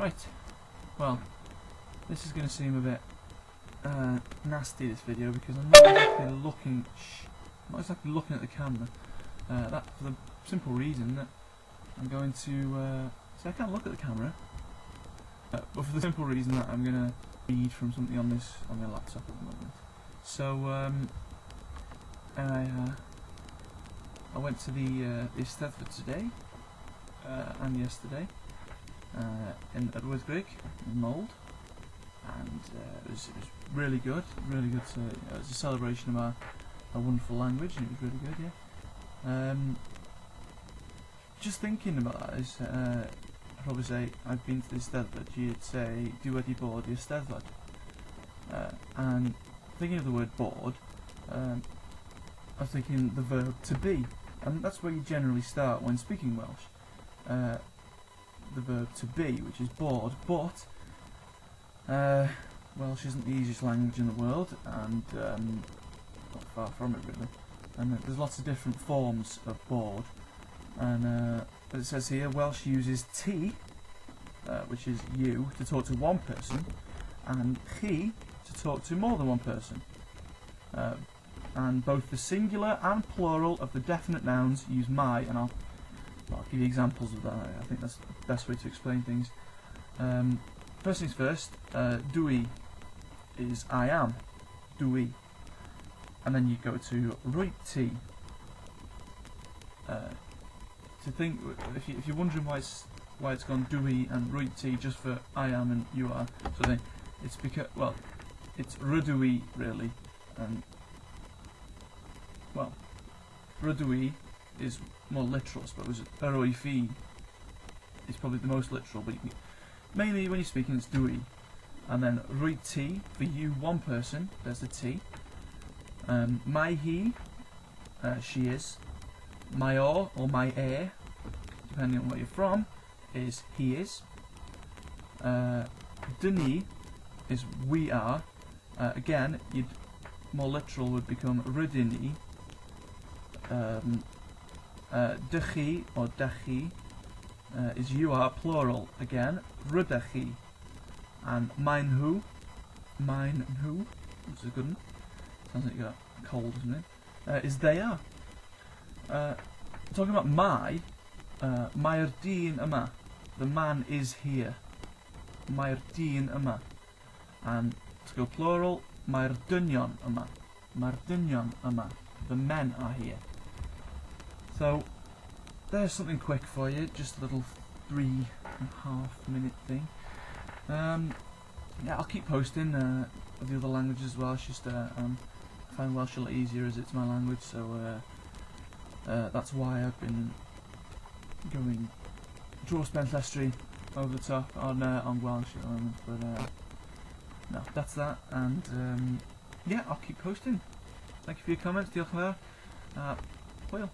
Right, well, this is going to seem a bit nasty, this video, because I'm not exactly looking at the camera. That for the simple reason that I'm going to see, I can't look at the camera, but for the simple reason that I'm going to read from something on my laptop at the moment. So I went to the Eisteddfod today and yesterday in Yr Wyddgrug in Mold, and it was really good. It was a celebration of our wonderful language, and it was really good. Yeah. Just thinking about that is, I'd probably say I've been to the Eisteddfod. You'd say dwi wedi bod i'r Eisteddfod, and thinking of the word bod, I was thinking the verb to be, and that's where you generally start when speaking Welsh. The verb to be, which is bod, but Welsh isn't the easiest language in the world, and not far from it really. And there's lots of different forms of bod, and as it says here, Welsh uses ti, which is you, to talk to one person, and chi to talk to more than one person. And both the singular and plural of the definite nouns use my, and I'll give you examples of that. I think that's the best way to explain things. First things first, dwi is I am, dwi. And then you go to wedi. To think, if you're wondering why it's gone dwi and wedi just for I am and you are, so then it's because, well, it's rydwi really, and well, rydwi is more literal, I suppose. Yr wyddgrug is probably the most literal, but mainly when you're speaking it's dwi. And then wedi for you, one person, there's the T. Mae hi, she is. Mae o, or mae e, depending on where you're from, is he is. Dni is we are. Again, more literal would become rydyn ni. Dychi or dachi is you are, plural again, rydach chi. And mae and Dw, which is a good one, sounds like you got a cold or something, is they are. Talking about Mae and Dw, the man is here. Mae and Dw. And to go plural, Mae and Dw, the men are here. So there's something quick for you, just a little 3.5 minute thing. Yeah, I'll keep posting of the other languages as well. It's just I find Welsh a lot easier as it's my language, so that's why I've been going draw Spenllestri over the top on Welsh at the moment. But no, that's that, and yeah, I'll keep posting. Thank you for your comments. Diolch yn fawr. Hwyl.